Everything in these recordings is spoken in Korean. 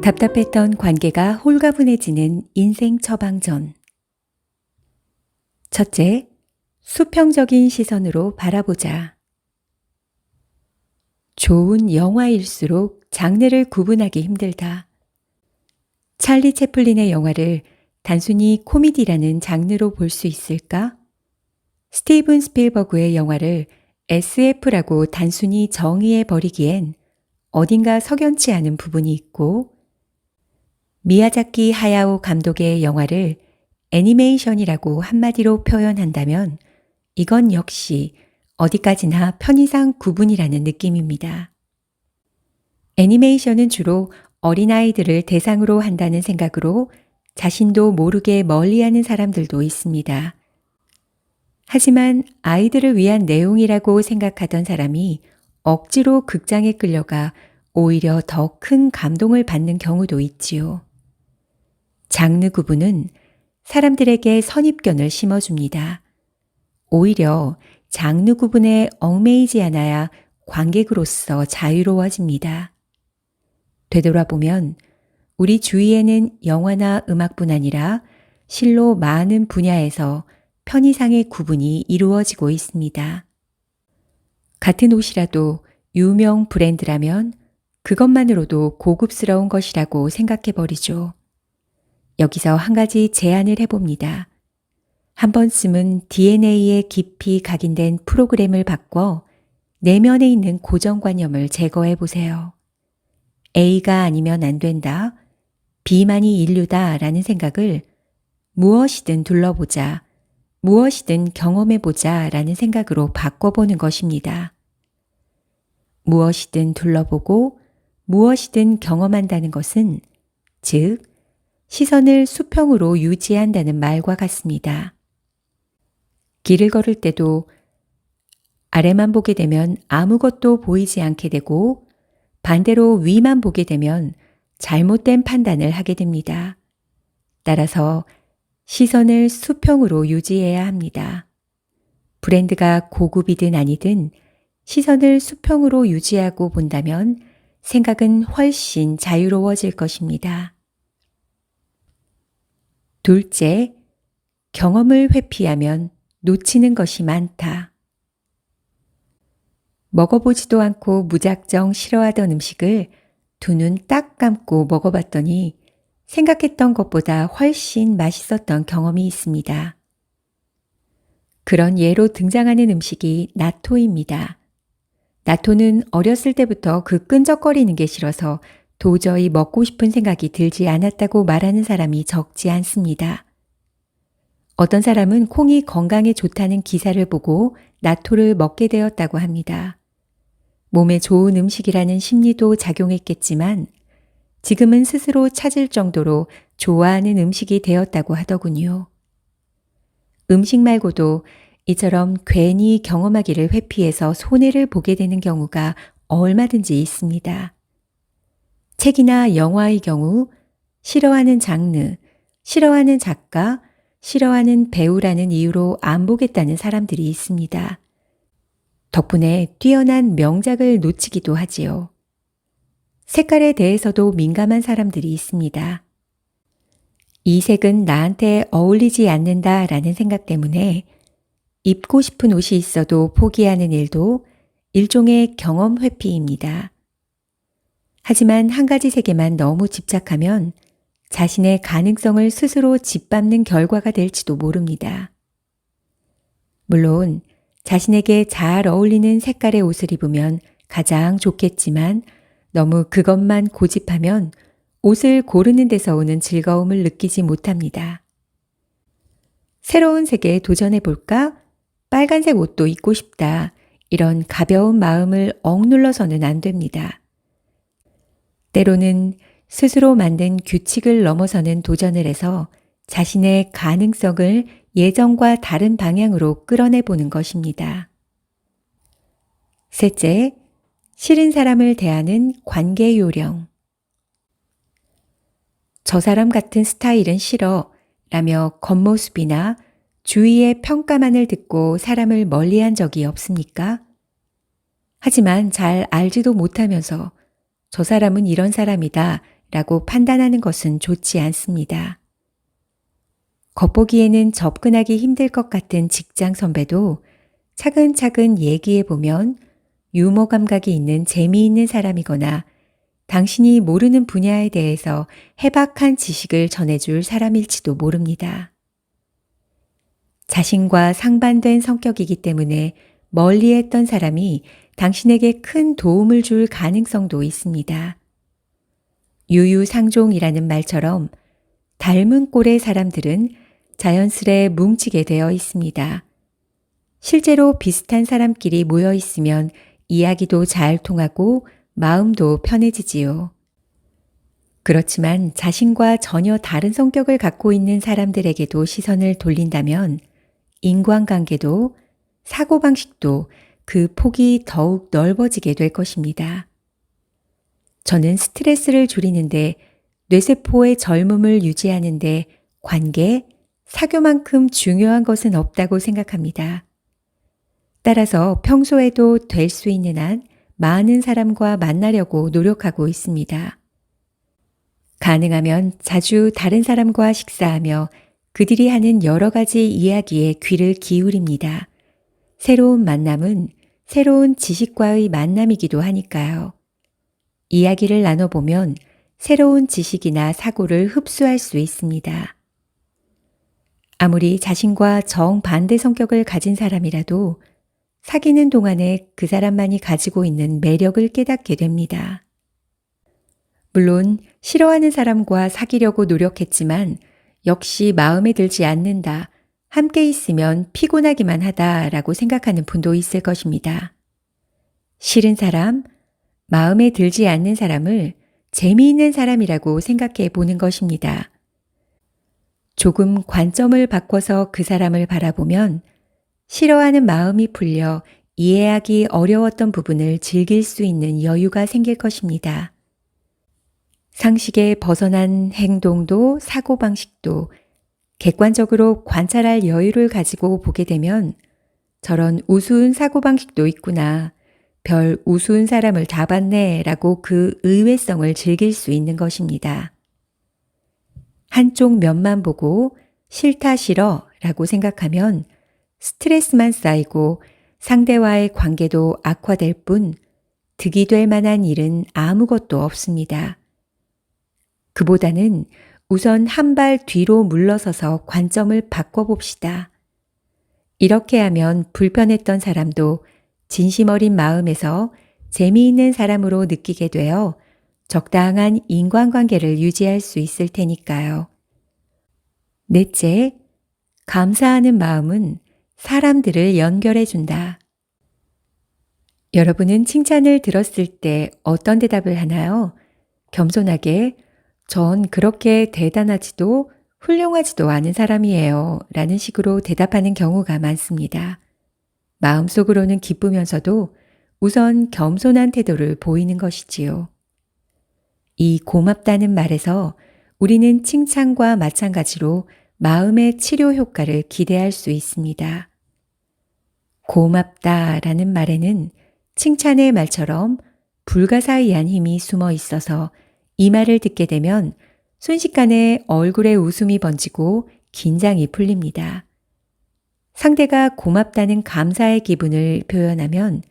답답했던 관계가 홀가분해지는 인생 처방전. 첫째, 수평적인 시선으로 바라보자. 좋은 영화일수록 장르를 구분하기 힘들다. 찰리 채플린의 영화를 단순히 코미디라는 장르로 볼 수 있을까? 스티븐 스필버그의 영화를 SF라고 단순히 정의해 버리기엔 어딘가 석연치 않은 부분이 있고, 미야자키 하야오 감독의 영화를 애니메이션이라고 한마디로 표현한다면 이건 역시 어디까지나 편의상 구분이라는 느낌입니다. 애니메이션은 주로 어린아이들을 대상으로 한다는 생각으로 자신도 모르게 멀리하는 사람들도 있습니다. 하지만 아이들을 위한 내용이라고 생각하던 사람이 억지로 극장에 끌려가 오히려 더 큰 감동을 받는 경우도 있지요. 장르 구분은 사람들에게 선입견을 심어줍니다. 오히려 장르 구분에 얽매이지 않아야 관객으로서 자유로워집니다. 되돌아보면 우리 주위에는 영화나 음악뿐 아니라 실로 많은 분야에서 편의상의 구분이 이루어지고 있습니다. 같은 옷이라도 유명 브랜드라면 그것만으로도 고급스러운 것이라고 생각해버리죠. 여기서 한 가지 제안을 해봅니다. 한 번쯤은 DNA에 깊이 각인된 프로그램을 바꿔 내면에 있는 고정관념을 제거해 보세요. A가 아니면 안 된다, B만이 인류다 라는 생각을 무엇이든 둘러보자, 무엇이든 경험해보자 라는 생각으로 바꿔보는 것입니다. 무엇이든 둘러보고 무엇이든 경험한다는 것은 즉 시선을 수평으로 유지한다는 말과 같습니다. 길을 걸을 때도 아래만 보게 되면 아무것도 보이지 않게 되고 반대로 위만 보게 되면 잘못된 판단을 하게 됩니다. 따라서 시선을 수평으로 유지해야 합니다. 브랜드가 고급이든 아니든 시선을 수평으로 유지하고 본다면 생각은 훨씬 자유로워질 것입니다. 둘째, 경험을 회피하면 놓치는 것이 많다. 먹어보지도 않고 무작정 싫어하던 음식을 두 눈 딱 감고 먹어봤더니 생각했던 것보다 훨씬 맛있었던 경험이 있습니다. 그런 예로 등장하는 음식이 나토입니다. 나토는 어렸을 때부터 그 끈적거리는 게 싫어서 도저히 먹고 싶은 생각이 들지 않았다고 말하는 사람이 적지 않습니다. 어떤 사람은 콩이 건강에 좋다는 기사를 보고 나토를 먹게 되었다고 합니다. 몸에 좋은 음식이라는 심리도 작용했겠지만 지금은 스스로 찾을 정도로 좋아하는 음식이 되었다고 하더군요. 음식 말고도 이처럼 괜히 경험하기를 회피해서 손해를 보게 되는 경우가 얼마든지 있습니다. 책이나 영화의 경우 싫어하는 장르, 싫어하는 작가, 싫어하는 배우라는 이유로 안 보겠다는 사람들이 있습니다. 덕분에 뛰어난 명작을 놓치기도 하지요. 색깔에 대해서도 민감한 사람들이 있습니다. 이 색은 나한테 어울리지 않는다라는 생각 때문에 입고 싶은 옷이 있어도 포기하는 일도 일종의 경험 회피입니다. 하지만 한 가지 색에만 너무 집착하면 자신의 가능성을 스스로 짓밟는 결과가 될지도 모릅니다. 물론 자신에게 잘 어울리는 색깔의 옷을 입으면 가장 좋겠지만 너무 그것만 고집하면 옷을 고르는 데서 오는 즐거움을 느끼지 못합니다. 새로운 색에 도전해볼까? 빨간색 옷도 입고 싶다. 이런 가벼운 마음을 억눌러서는 안 됩니다. 때로는 스스로 만든 규칙을 넘어서는 도전을 해서 자신의 가능성을 예전과 다른 방향으로 끌어내보는 것입니다. 셋째, 싫은 사람을 대하는 관계 요령. 저 사람 같은 스타일은 싫어 라며 겉모습이나 주위의 평가만을 듣고 사람을 멀리한 적이 없습니까? 하지만 잘 알지도 못하면서 저 사람은 이런 사람이다 라고 판단하는 것은 좋지 않습니다. 겉보기에는 접근하기 힘들 것 같은 직장 선배도 차근차근 얘기해 보면 유머 감각이 있는 재미있는 사람이거나 당신이 모르는 분야에 대해서 해박한 지식을 전해줄 사람일지도 모릅니다. 자신과 상반된 성격이기 때문에 멀리했던 사람이 당신에게 큰 도움을 줄 가능성도 있습니다. 유유상종이라는 말처럼 닮은 꼴의 사람들은 자연스레 뭉치게 되어 있습니다. 실제로 비슷한 사람끼리 모여 있으면 이야기도 잘 통하고 마음도 편해지지요. 그렇지만 자신과 전혀 다른 성격을 갖고 있는 사람들에게도 시선을 돌린다면 인간관계도 사고방식도 그 폭이 더욱 넓어지게 될 것입니다. 저는 스트레스를 줄이는데 뇌세포의 젊음을 유지하는데 관계, 사교만큼 중요한 것은 없다고 생각합니다. 따라서 평소에도 될 수 있는 한 많은 사람과 만나려고 노력하고 있습니다. 가능하면 자주 다른 사람과 식사하며 그들이 하는 여러 가지 이야기에 귀를 기울입니다. 새로운 만남은 새로운 지식과의 만남이기도 하니까요. 이야기를 나눠보면 새로운 지식이나 사고를 흡수할 수 있습니다. 아무리 자신과 정반대 성격을 가진 사람이라도 사귀는 동안에 그 사람만이 가지고 있는 매력을 깨닫게 됩니다. 물론 싫어하는 사람과 사귀려고 노력했지만 역시 마음에 들지 않는다. 함께 있으면 피곤하기만 하다라고 생각하는 분도 있을 것입니다. 싫은 사람, 마음에 들지 않는 사람을 재미있는 사람이라고 생각해 보는 것입니다. 조금 관점을 바꿔서 그 사람을 바라보면 싫어하는 마음이 풀려 이해하기 어려웠던 부분을 즐길 수 있는 여유가 생길 것입니다. 상식에 벗어난 행동도 사고방식도 객관적으로 관찰할 여유를 가지고 보게 되면 저런 우스운 사고방식도 있구나. 별 우스운 사람을 다 봤네 라고 그 의외성을 즐길 수 있는 것입니다. 한쪽 면만 보고 싫다 싫어 라고 생각하면 스트레스만 쌓이고 상대와의 관계도 악화될 뿐 득이 될 만한 일은 아무것도 없습니다. 그보다는 우선 한 발 뒤로 물러서서 관점을 바꿔봅시다. 이렇게 하면 불편했던 사람도 진심 어린 마음에서 재미있는 사람으로 느끼게 되어 적당한 인간관계를 유지할 수 있을 테니까요. 넷째, 감사하는 마음은 사람들을 연결해 준다. 여러분은 칭찬을 들었을 때 어떤 대답을 하나요? 겸손하게 전 그렇게 대단하지도 훌륭하지도 않은 사람이에요 라는 식으로 대답하는 경우가 많습니다. 마음속으로는 기쁘면서도 우선 겸손한 태도를 보이는 것이지요. 이 고맙다는 말에서 우리는 칭찬과 마찬가지로 마음의 치료 효과를 기대할 수 있습니다. 고맙다라는 말에는 칭찬의 말처럼 불가사의한 힘이 숨어 있어서 이 말을 듣게 되면 순식간에 얼굴에 웃음이 번지고 긴장이 풀립니다. 상대가 고맙다는 감사의 기분을 표현하면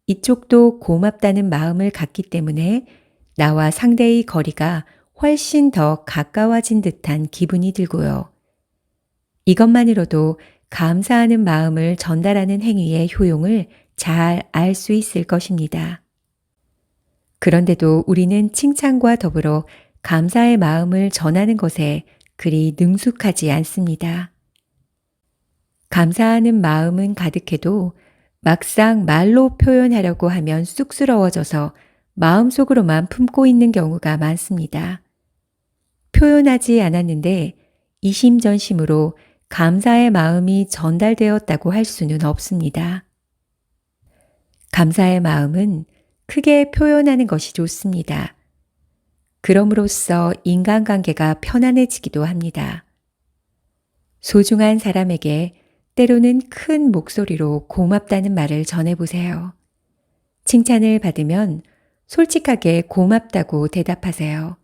이쪽도 고맙다는 마음을 갖기 때문에 나와 상대의 거리가 훨씬 더 가까워진 듯한 기분이 들고요. 이것만으로도 감사하는 마음을 전달하는 행위의 효용을 잘 알 수 있을 것입니다. 그런데도 우리는 칭찬과 더불어 감사의 마음을 전하는 것에 그리 능숙하지 않습니다. 감사하는 마음은 가득해도 막상 말로 표현하려고 하면 쑥스러워져서 마음속으로만 품고 있는 경우가 많습니다. 표현하지 않았는데 이심전심으로 감사의 마음이 전달되었다고 할 수는 없습니다. 감사의 마음은 크게 표현하는 것이 좋습니다. 그럼으로써 인간관계가 편안해지기도 합니다. 소중한 사람에게 때로는 큰 목소리로 고맙다는 말을 전해보세요. 칭찬을 받으면 솔직하게 고맙다고 대답하세요.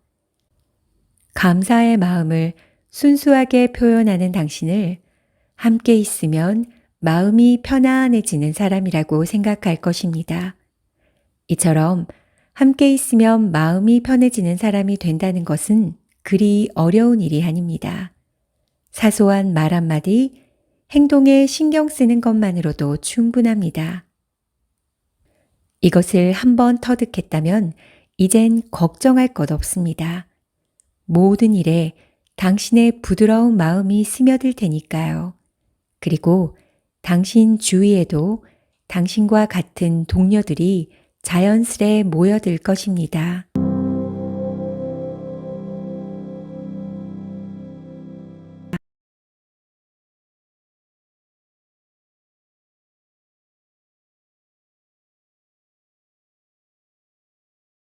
감사의 마음을 순수하게 표현하는 당신을 함께 있으면 마음이 편안해지는 사람이라고 생각할 것입니다. 이처럼 함께 있으면 마음이 편해지는 사람이 된다는 것은 그리 어려운 일이 아닙니다. 사소한 말 한마디, 행동에 신경 쓰는 것만으로도 충분합니다. 이것을 한번 터득했다면 이젠 걱정할 것 없습니다. 모든 일에 당신의 부드러운 마음이 스며들 테니까요. 그리고 당신 주위에도 당신과 같은 동료들이 자연스레 모여들 것입니다.